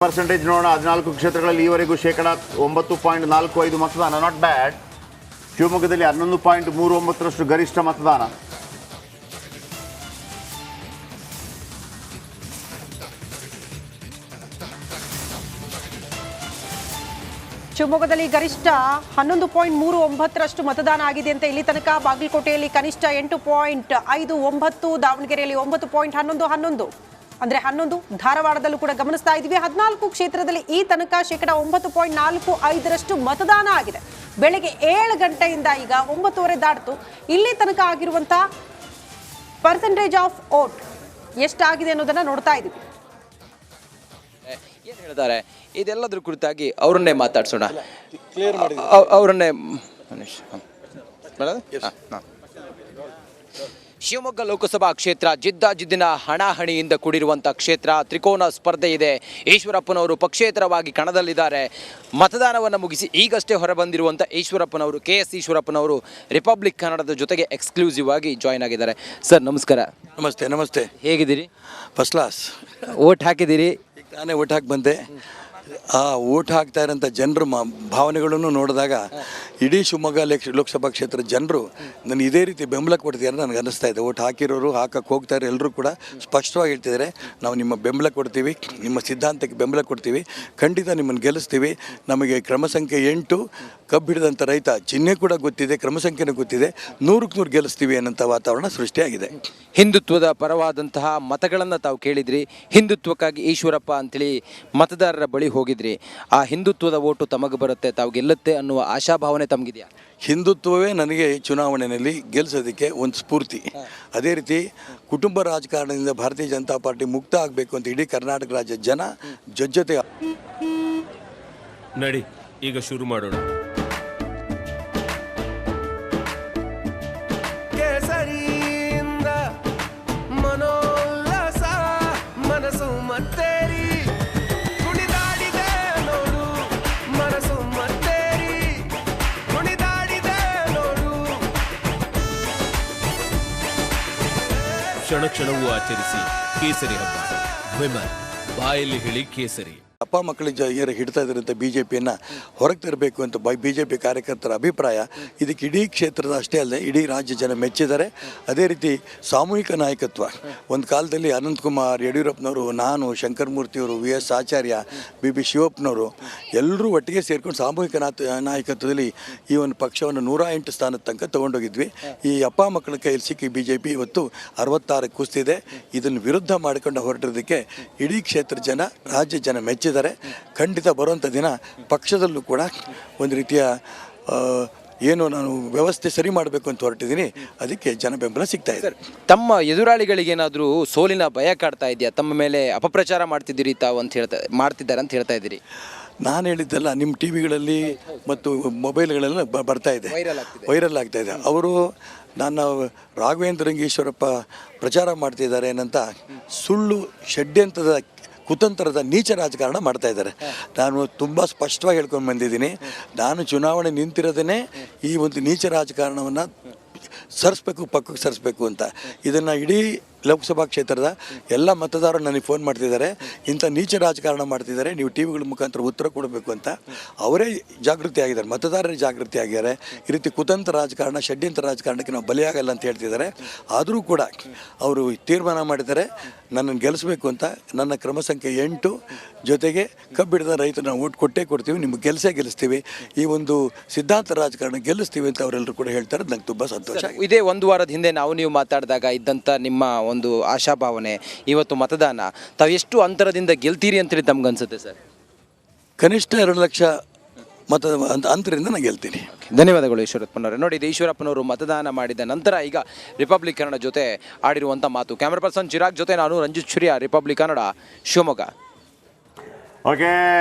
Percentage ನೋಡೋಣ. 14 ಕ್ಷೇತ್ರಗಳಲ್ಲಿ ಈವರೆಗೂ 9.45 ಮತದಾನ, ನಾಟ್ ಬ್ಯಾಡ್. ಶಿವಮೊಗ್ಗದಲ್ಲಿ 11.39ರಷ್ಟು ಗರಿಷ್ಠ ಮತದಾನ. ಶಿವಮೊಗ್ಗದಲ್ಲಿ ಗರಿಷ್ಠ 11.39ರಷ್ಟು ಮತದಾನ ಆಗಿದೆ ಅಂತ ಇಲ್ಲಿ ತನಕ. ಬಾಗಲಕೋಟೆಯಲ್ಲಿ ಕನಿಷ್ಠ 8.59, ದಾವಣಗೆರೆಯಲ್ಲಿ 9.11 ಅಂದ್ರೆ 11. ಧಾರವಾಡದಲ್ಲೂ ಕೂಡ ಗಮನಿಸ್ತಾ ಇದ್ದೀವಿ. 14 ಕ್ಷೇತ್ರದಲ್ಲಿ ಈ ತನಕ 9.45ರಷ್ಟು ಮತದಾನ ಆಗಿದೆ. ಬೆಳಗ್ಗೆ 7 ಗಂಟೆಯಿಂದ ಈಗ 9:30 ದಾಟಿತು. ಇಲ್ಲಿ ತನಕ ಆಗಿರುವಂತ ಪರ್ಸೆಂಟೇಜ್ ಆಫ್ ವೋಟ್ ಎಷ್ಟಾಗಿದೆ ಅನ್ನೋದನ್ನ ನೋಡ್ತಾ ಇದ್ದೀವಿ. ಏನು ಹೇಳ್ತಾರೆ ಇದೆಲ್ಲದ್ರ ಕುರಿತಾಗಿ ಅವರನ್ನೇ ಮಾತಾಡ್ಸೋಣ. ಅವರನ್ನೇ ಶಿವಮೊಗ್ಗ ಲೋಕಸಭಾ ಕ್ಷೇತ್ರ ಜಿದ್ದಾಜಿದ್ದಿನ ಹಣಾಹಣಿಯಿಂದ ಕೂಡಿರುವಂಥ ಕ್ಷೇತ್ರ. ತ್ರಿಕೋನ ಸ್ಪರ್ಧೆ ಇದೆ. ಈಶ್ವರಪ್ಪನವರು ಪಕ್ಷೇತರವಾಗಿ ಕಣದಲ್ಲಿದ್ದಾರೆ. ಮತದಾನವನ್ನು ಮುಗಿಸಿ ಈಗಷ್ಟೇ ಹೊರಬಂದಿರುವಂಥ ಈಶ್ವರಪ್ಪನವರು, KS ಈಶ್ವರಪ್ಪನವರು ರಿಪಬ್ಲಿಕ್ ಕನ್ನಡದ ಜೊತೆಗೆ ಎಕ್ಸ್ಕ್ಲೂಸಿವ್ ಆಗಿ ಜಾಯ್ನ್ ಆಗಿದ್ದಾರೆ. ಸರ್ ನಮಸ್ಕಾರ. ನಮಸ್ತೆ. ನಮಸ್ತೆ. ಹೇಗಿದ್ದೀರಿ? First class. ಓಟ್ ಹಾಕಿದ್ದೀರಿ? ನಾನೇ ಓಟ್ ಹಾಕಿ ಬಂದೆ. ಆ ಓಟ್ ಹಾಕ್ತಾ ಇರೋಂಥ ಜನರ ಭಾವನೆಗಳನ್ನು ನೋಡಿದಾಗ ಇಡೀ ಶಿವಮೊಗ್ಗ ಲೋಕಸಭಾ ಕ್ಷೇತ್ರದ ಜನರು ನಾನು ಇದೇ ರೀತಿ ಬೆಂಬಲ ಕೊಡ್ತೀರ ನನಗೆ ಅನ್ನಿಸ್ತಾ ಇದೆ. ಓಟ್ ಹಾಕಿರೋರು, ಹಾಕಕ್ಕೆ ಹೋಗ್ತಾರೆ, ಎಲ್ಲರೂ ಕೂಡ ಸ್ಪಷ್ಟವಾಗಿ ಹೇಳ್ತಿದ್ದಾರೆ, ನಾವು ನಿಮ್ಮ ಬೆಂಬಲ ಕೊಡ್ತೀವಿ, ನಿಮ್ಮ ಸಿದ್ಧಾಂತಕ್ಕೆ ಬೆಂಬಲ ಕೊಡ್ತೀವಿ, ಖಂಡಿತ ನಿಮ್ಮನ್ನು ಗೆಲ್ಲಿಸ್ತೀವಿ. ನಮಗೆ ಕ್ರಮ ಸಂಖ್ಯೆ 8 ಕಬ್ಬು ಹಿಡಿದಂಥ ರೈತ ಚಿಹ್ನೆ ಕೂಡ ಗೊತ್ತಿದೆ, ಕ್ರಮ ಸಂಖ್ಯೆನೂ ಗೊತ್ತಿದೆ, 100ಕ್ಕೆ 100 ಗೆಲ್ಲಿಸ್ತೀವಿ ಅನ್ನೋಂಥ ವಾತಾವರಣ ಸೃಷ್ಟಿಯಾಗಿದೆ. ಹಿಂದುತ್ವದ ಪರವಾದಂತಹ ಮತಗಳನ್ನು ತಾವು ಕೇಳಿದ್ರಿ. ಹಿಂದುತ್ವಕ್ಕಾಗಿ ಈಶ್ವರಪ್ಪ ಅಂತೇಳಿ ಮತದಾರರ ಬಳಿ ಹೋಗಿದ್ರಿ. ಆ ಹಿಂದುತ್ವದ ಓಟು ತಮಗೆ ಬರುತ್ತೆ, ತಾವು ಗೆಲ್ಲುತ್ತೆ ಅನ್ನುವ ಆಶಾಭಾವನೆ ತಮಗಿದೆಯಾ? ಹಿಂದುತ್ವವೇ ನನಗೆ ಚುನಾವಣೆಯಲ್ಲಿ ಗೆಲ್ಲಿಸೋದಕ್ಕೆ ಒಂದು ಸ್ಫೂರ್ತಿ. ಅದೇ ರೀತಿ ಕುಟುಂಬ ರಾಜಕಾರಣದಿಂದ ಭಾರತೀಯ ಜನತಾ ಪಾರ್ಟಿ ಮುಕ್ತ ಆಗಬೇಕು ಅಂತ ಇಡೀ ಕರ್ನಾಟಕ ರಾಜ್ಯದ ಜನ ಜೊತೆ ನಡಿ ಈಗ ಶುರು ಮಾಡೋಣ. ಕೇಸರಿಯಿಂದ ಮನೋಲ್ಲಾಸ ಮನಸ್ಸು ಮತ್ತೇರಿ ಕುಣಿದಾಡಿದೆ ನೋಡು, ಮನಸ್ಸು ಮತ್ತೇರಿ ಕುಣಿದಾಡಿದೆ ನೋಡು. ಕ್ಷಣ ಕ್ಷಣವೂ ಆಚರಿಸಿ ಕೇಸರಿ ಹಬ್ಬ. ವಿಮಲ್ ಬಾಯಲ್ಲಿ ಹೇಳಿ ಕೇಸರಿ. ಅಪ್ಪ ಮಕ್ಕಳ ಹಿಡ್ತಾ ಇದ್ರಂಥ BJPಯನ್ನು ಹೊರಗೆ ತರಬೇಕು ಅಂತ BJP ಕಾರ್ಯಕರ್ತರ ಅಭಿಪ್ರಾಯ. ಇದಕ್ಕೆ ಇಡೀ ಕ್ಷೇತ್ರದ ಅಷ್ಟೇ ಅಲ್ಲದೆ ಇಡೀ ರಾಜ್ಯ ಜನ ಮೆಚ್ಚಿದ್ದಾರೆ. ಅದೇ ರೀತಿ ಸಾಮೂಹಿಕ ನಾಯಕತ್ವ. ಒಂದು ಕಾಲದಲ್ಲಿ ಅನಂತಕುಮಾರ್, ಯಡಿಯೂರಪ್ಪನವರು, ನಾನು, ಶಂಕರಮೂರ್ತಿಯವರು, VS ಆಚಾರ್ಯ, BB ಶಿವಪ್ಪನವರು ಎಲ್ಲರೂ ಒಟ್ಟಿಗೆ ಸೇರ್ಕೊಂಡು ಸಾಮೂಹಿಕ ನಾಯಕತ್ವದಲ್ಲಿ ಈ ಒಂದು ಪಕ್ಷವನ್ನು 108 ಸ್ಥಾನದ ತನಕ ತೊಗೊಂಡೋಗಿದ್ವಿ. ಈ ಅಪ್ಪ ಮಕ್ಕಳ ಕೈಯಲ್ಲಿ ಸಿಕ್ಕಿ BJP ಇವತ್ತು 66 ಕುಸ್ತಿದೆ. ಇದನ್ನು ವಿರುದ್ಧ ಮಾಡಿಕೊಂಡು ಹೊರಟಿರೋದಕ್ಕೆ ಇಡೀ ಕ್ಷೇತ್ರದ ಜನ, ರಾಜ್ಯ ಜನ ಮೆಚ್ಚಿದ್ದಾರೆ. ಖಂಡಿತ ಬರುವಂಥ ದಿನ ಪಕ್ಷದಲ್ಲೂ ಕೂಡ ಒಂದು ರೀತಿಯ ಏನು ನಾನು ವ್ಯವಸ್ಥೆ ಸರಿ ಮಾಡಬೇಕು ಅಂತ ಹೊರಟಿದ್ದೀನಿ. ಅದಕ್ಕೆ ಜನ ಬೆಂಬಲ ಸಿಗ್ತಾ ಇದೆ. ತಮ್ಮ ಎದುರಾಳಿಗಳಿಗೇನಾದರೂ ಸೋಲಿನ ಭಯ ಕಾಡ್ತಾ ಇದೆಯಾ? ತಮ್ಮ ಮೇಲೆ ಅಪಪ್ರಚಾರ ಮಾಡ್ತಿದ್ದೀರಿ ತಾವು ಅಂತ ಮಾಡ್ತಿದ್ದಾರೆ ಅಂತ ಹೇಳ್ತಾ ಇದ್ದೀರಿ? ನಾನು ಹೇಳಿದ್ದೆಲ್ಲ ನಿಮ್ಮ ಟಿವಿಗಳಲ್ಲಿ ಮತ್ತು ಮೊಬೈಲ್ಗಳೆಲ್ಲ ಬರ್ತಾ ಇದೆ, ವೈರಲ್ ಆಗ್ತಾ ಇದೆ. ಅವರು ನನ್ನ ರಾಘವೇಂದ್ರ ಈಶ್ವರಪ್ಪ ಪ್ರಚಾರ ಮಾಡ್ತಿದ್ದಾರೆ ಏನಂತ ಸುಳ್ಳು ಷಡ್ಯಂತ್ರದ ಕುತಂತ್ರದ ನೀಚ ರಾಜಕಾರಣ ಮಾಡ್ತಾ ಇದ್ದಾರೆ. ನಾನು ತುಂಬ ಸ್ಪಷ್ಟವಾಗಿ ಹೇಳ್ಕೊಂಡು ಬಂದಿದ್ದೀನಿ, ನಾನು ಚುನಾವಣೆ ನಿಂತಿರೋದೇ ಈ ಒಂದು ನೀಚ ರಾಜಕಾರಣವನ್ನು ಪಕ್ಕಕ್ಕೆ ಸರಿಸಬೇಕು ಅಂತ. ಇದನ್ನು ಇಡೀ ಲೋಕಸಭಾ ಕ್ಷೇತ್ರದ ಎಲ್ಲ ಮತದಾರರು ನನಗೆ ಫೋನ್ ಮಾಡ್ತಿದ್ದಾರೆ, ಇಂಥ ನೀಚ ರಾಜಕಾರಣ ಮಾಡ್ತಿದ್ದಾರೆ, ನೀವು ಟಿವಿಗಳ ಮುಖಾಂತರ ಉತ್ತರ ಕೊಡಬೇಕು ಅಂತ. ಅವರೇ ಜಾಗೃತಿ ಆಗಿದ್ದಾರೆ, ಮತದಾರರೇ ಜಾಗೃತಿ ಆಗಿದ್ದಾರೆ. ಈ ರೀತಿ ಕುತಂತ್ರ ರಾಜಕಾರಣ, ಷಡ್ಯಂತ್ರ ರಾಜಕಾರಣಕ್ಕೆ ನಾವು ಬಲಿಯಾಗಲ್ಲ ಅಂತ ಹೇಳ್ತಿದ್ದಾರೆ. ಆದರೂ ಕೂಡ ಅವರು ತೀರ್ಮಾನ ಮಾಡಿದ್ದಾರೆ ನನ್ನನ್ನು ಗೆಲ್ಲಿಸಬೇಕು ಅಂತ. ನನ್ನ ಕ್ರಮ ಸಂಖ್ಯೆ 8 ಜೊತೆಗೆ ಕಬ್ಬಿಡದ ರೈತರನ್ನ ಓಟ್ ಕೊಟ್ಟೇ ಕೊಡ್ತೀವಿ, ನಿಮ್ಗೆ ಗೆಲ್ಲಿಸ್ತೀವಿ, ಈ ಒಂದು ಸಿದ್ಧಾಂತ ರಾಜಕಾರಣ ಗೆಲ್ಲಿಸ್ತೀವಿ ಅಂತ ಅವರೆಲ್ಲರೂ ಕೂಡ ಹೇಳ್ತಾರೆ. ನಂಗೆ ತುಂಬ ಸಂತೋಷ. ಇದೇ ಒಂದು ವಾರದ ಹಿಂದೆ ನೀವು ಮಾತಾಡಿದಾಗ ಇದ್ದಂಥ ನಿಮ್ಮ ಒಂದು ಆಶಾಭಾವನೆ, ಇವತ್ತು ಮತದಾನ, ತಾವು ಎಷ್ಟು ಅಂತರದಿಂದ ಗೆಲ್ತೀರಿ ಅಂತೇಳಿ ತಮ್ಗನ್ಸುತ್ತೆ ಸರ್? ಕನಿಷ್ಠ 2 ಲಕ್ಷ ಅಂತರದಿಂದ ನಾನು ಗೆಲ್ತೀನಿ. ಧನ್ಯವಾದಗಳು ಈಶ್ವರಪ್ಪನವರೇ. ನೋಡಿ, ಇದು ಈಶ್ವರಪ್ಪನವರು ಮತದಾನ ಮಾಡಿದ ನಂತರ ಈಗ ರಿಪಬ್ಲಿಕ್ ಕನ್ನಡ ಜೊತೆ ಆಡಿರುವಂಥ ಮಾತು. ಕ್ಯಾಮ್ರಾ ಪರ್ಸನ್ ಚಿರಾಗ್ ಜೊತೆ ನಾನು ರಂಜಿತ್ ಶುರಿಯಾ, ರಿಪಬ್ಲಿಕ್ ಕನ್ನಡ, ಶಿವಮೊಗ್ಗ. ಓಕೆ.